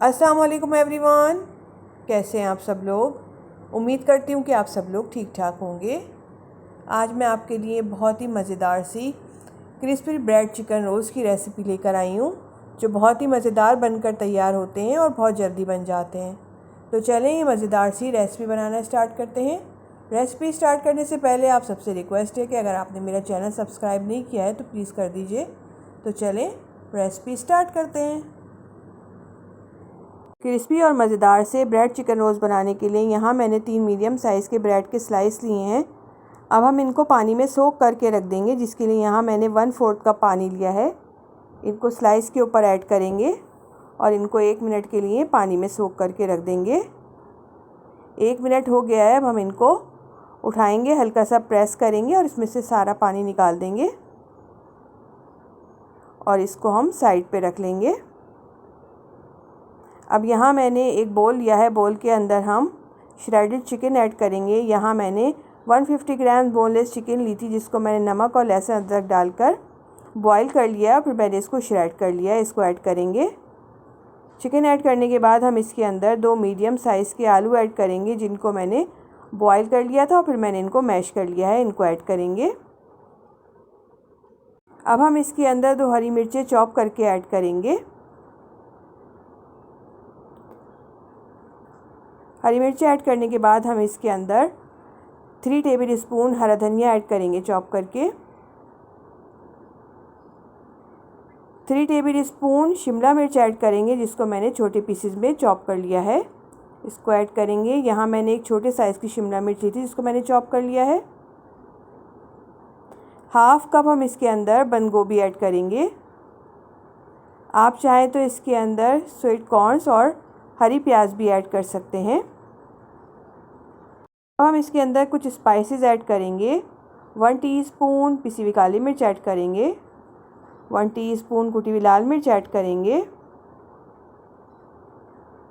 अस्सलाम वालेकुम एवरीवन, कैसे हैं आप सब लोग। उम्मीद करती हूँ कि आप सब लोग ठीक ठाक होंगे। आज मैं आपके लिए बहुत ही मज़ेदार सी क्रिस्पी ब्रेड चिकन रोल्स की रेसिपी लेकर आई हूँ, जो बहुत ही मज़ेदार बनकर तैयार होते हैं और बहुत जल्दी बन जाते हैं। तो चलें ये मज़ेदार सी रेसिपी बनाना स्टार्ट करते हैं। रेसिपी स्टार्ट करने से पहले आप सबसे रिक्वेस्ट है कि अगर आपने मेरा चैनल सब्सक्राइब नहीं किया है तो प्लीज़ कर दीजिए। तो चलें रेसिपी स्टार्ट करते हैं। क्रिस्पी और मज़ेदार से ब्रेड चिकन रोल्स बनाने के लिए यहाँ मैंने 3 मीडियम साइज़ के ब्रेड के स्लाइस लिए हैं। अब हम इनको पानी में सोक करके रख देंगे, जिसके लिए यहाँ मैंने 1/4 कप पानी लिया है। इनको स्लाइस के ऊपर ऐड करेंगे और इनको 1 मिनट के लिए पानी में सोक करके रख देंगे। 1 मिनट हो गया है। अब हम इनको उठाएंगे, हल्का सा प्रेस करेंगे और इसमें से सारा पानी निकाल देंगे और इसको हम साइड पे रख लेंगे। अब यहाँ मैंने एक बोल लिया है। बोल के अंदर हम श्रेडेड चिकन ऐड करेंगे। यहाँ मैंने 150 ग्राम बोनलेस चिकन ली थी, जिसको मैंने नमक और लहसुन अदरक डालकर बॉईल कर लिया, फिर मैंने इसको श्रेड कर लिया। इसको ऐड करेंगे। चिकन ऐड करने के बाद हम इसके अंदर 2 मीडियम साइज़ के आलू ऐड करेंगे, जिनको मैंने बॉईल कर लिया था और फिर मैंने इनको मैश कर लिया है। इनको ऐड करेंगे। अब हम इसके अंदर 2 हरी मिर्चें चॉप करके ऐड करेंगे। हरी मिर्ची ऐड करने के बाद हम इसके अंदर 3 टेबल स्पून हरा धनिया ऐड करेंगे चॉप करके। 3 टेबल स्पून शिमला मिर्च ऐड करेंगे, जिसको मैंने छोटे पीसेस में चॉप कर लिया है। इसको ऐड करेंगे। यहाँ मैंने एक छोटे साइज़ की शिमला मिर्च ली थी, जिसको मैंने चॉप कर लिया है। हाफ़ कप हम इसके अंदर बंद गोभी ऐड करेंगे। आप चाहें तो इसके अंदर स्वीट कॉर्न्स और हरी प्याज भी ऐड कर सकते हैं। अब हम इसके अंदर कुछ स्पाइसेस ऐड करेंगे। 1 टीस्पून पिसी हुई काली मिर्च ऐड करेंगे। 1 टीस्पून कुटी हुई लाल मिर्च ऐड करेंगे।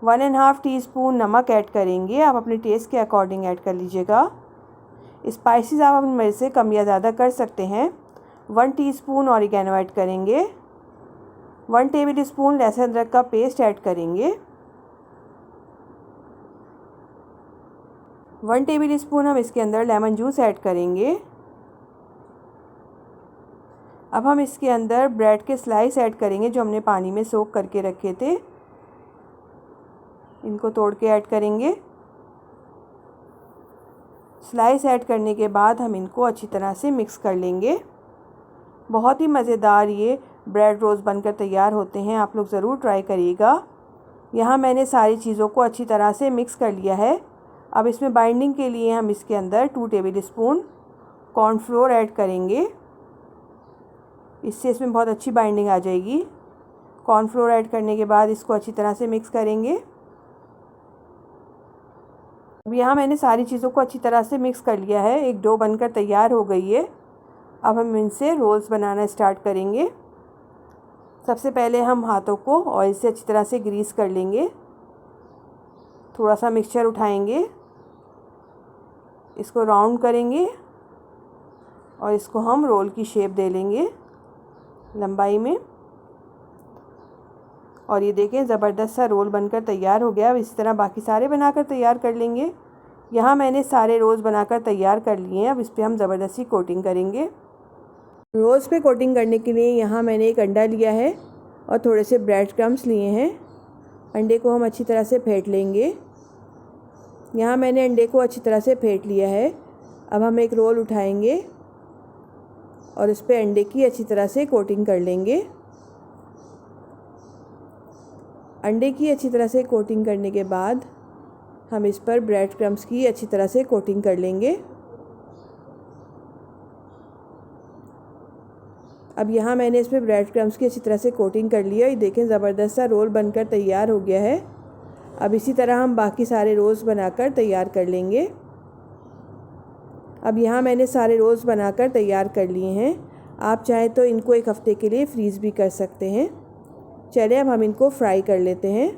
1.5 टीस्पून नमक ऐड करेंगे। आप अपने टेस्ट के अकॉर्डिंग ऐड कर लीजिएगा। स्पाइसेस आप अपनी मर्ज़ी से कम या ज़्यादा कर सकते हैं। 1 टीस्पून ऑरिगेनो ऐड करेंगे। 1 टेबल स्पून लहसुन अदरक का पेस्ट ऐड करेंगे। 1 टेबल स्पून हम इसके अंदर लेमन जूस ऐड करेंगे। अब हम इसके अंदर ब्रेड के स्लाइस ऐड करेंगे, जो हमने पानी में सोक करके रखे थे। इनको तोड़ के ऐड करेंगे। स्लाइस ऐड करने के बाद हम इनको अच्छी तरह से मिक्स कर लेंगे। बहुत ही मज़ेदार ये ब्रेड रोल्स बनकर तैयार होते हैं। आप लोग ज़रूर ट्राई करिएगा। यहाँ मैंने सारी चीज़ों को अच्छी तरह से मिक्स कर लिया है। अब इसमें बाइंडिंग के लिए हम इसके अंदर 2 टेबल स्पून कॉर्नफ्लोर ऐड करेंगे। इससे इसमें बहुत अच्छी बाइंडिंग आ जाएगी। कॉर्नफ्लोर ऐड करने के बाद इसको अच्छी तरह से मिक्स करेंगे। अब यहाँ मैंने सारी चीज़ों को अच्छी तरह से मिक्स कर लिया है। एक डो बनकर तैयार हो गई है। अब हम इनसे रोल्स बनाना स्टार्ट करेंगे। सबसे पहले हम हाथों को ऑयल से अच्छी तरह से ग्रीस कर लेंगे। थोड़ा सा मिक्सचर उठाएंगे, इसको राउंड करेंगे और इसको हम रोल की शेप दे लेंगे लंबाई में। और ये देखें, ज़बरदस्त सा रोल बनकर तैयार हो गया। अब इसी तरह बाकी सारे बनाकर तैयार कर लेंगे। यहाँ मैंने सारे रोल्स बनाकर तैयार कर लिए हैं। अब इस पर हम ज़बरदस्ती कोटिंग करेंगे। रोल्स पे कोटिंग करने के लिए यहाँ मैंने एक अंडा लिया है और थोड़े से ब्रेड क्रम्स लिए हैं। अंडे को हम अच्छी तरह से फेंट लेंगे। यहाँ मैंने अंडे को अच्छी तरह से फेंट लिया है। अब हम एक रोल उठाएंगे और इस पे अंडे की अच्छी तरह से कोटिंग कर लेंगे। अंडे की अच्छी तरह से कोटिंग करने के बाद हम इस पर ब्रेड क्रम्स की अच्छी तरह से कोटिंग कर लेंगे। अब यहाँ मैंने इस पर ब्रेड क्रम्स की अच्छी तरह से कोटिंग कर लिया। ये देखें, ज़बरदस्त सा रोल बनकर तैयार हो गया है। अब इसी तरह हम बाकी सारे रोल्स बनाकर तैयार कर लेंगे। अब यहाँ मैंने सारे रोल्स बनाकर तैयार कर लिए हैं। आप चाहें तो इनको 1 हफ़्ते के लिए फ्रीज़ भी कर सकते हैं। चलिए अब हम इनको फ्राई कर लेते हैं।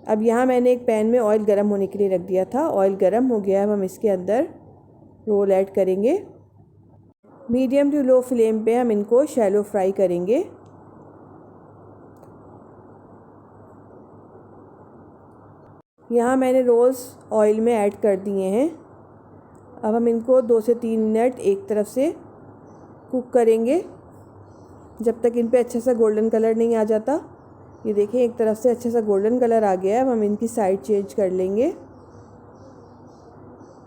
अब यहाँ मैंने एक पैन में ऑयल गर्म होने के लिए रख दिया था। ऑयल गर्म हो गया। अब हम इसके अंदर रोल ऐड करेंगे। मीडियम टू लो फ्लेम पे हम इनको शैलो फ्राई करेंगे। यहाँ मैंने रोज़ ऑयल में ऐड कर दिए हैं। अब हम इनको 2 से 3 मिनट एक तरफ से कुक करेंगे जब तक इन पे अच्छा सा गोल्डन कलर नहीं आ जाता। ये देखिए एक तरफ से अच्छा सा गोल्डन कलर आ गया है। अब हम इनकी साइड चेंज कर लेंगे।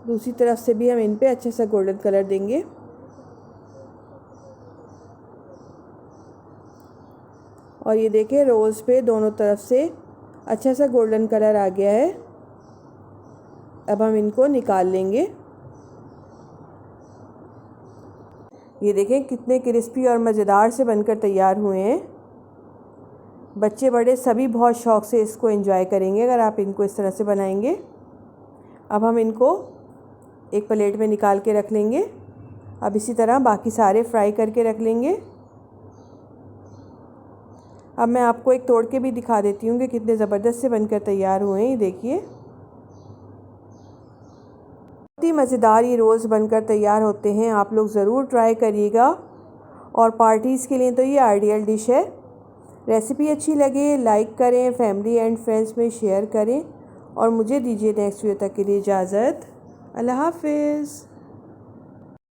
दूसरी तरफ से भी हम इन पे अच्छा सा गोल्डन कलर देंगे। और ये देखिए रोज़ पे दोनों तरफ से अच्छा सा गोल्डन कलर आ गया है। अब हम इनको निकाल लेंगे। ये देखें कितने क्रिस्पी और मज़ेदार से बनकर तैयार हुए हैं। बच्चे बड़े सभी बहुत शौक़ से इसको एंजॉय करेंगे अगर आप इनको इस तरह से बनाएंगे। अब हम इनको एक प्लेट में निकाल के रख लेंगे। अब इसी तरह बाकी सारे फ्राई करके रख लेंगे। अब मैं आपको एक तोड़ के भी दिखा देती हूँ कि कितने ज़बरदस्त से बनकर तैयार हुए हैं। ये देखिए बहुत ही मज़ेदार ये रोल्स बनकर तैयार होते हैं। आप लोग ज़रूर ट्राई करिएगा और पार्टीज़ के लिए तो ये आइडियल डिश है। रेसिपी अच्छी लगे लाइक करें, फैमिली एंड फ्रेंड्स में शेयर करें और मुझे दीजिए नेक्स्ट वीडियो तक के लिए इजाज़त। अल्लाह हाफ़िज़।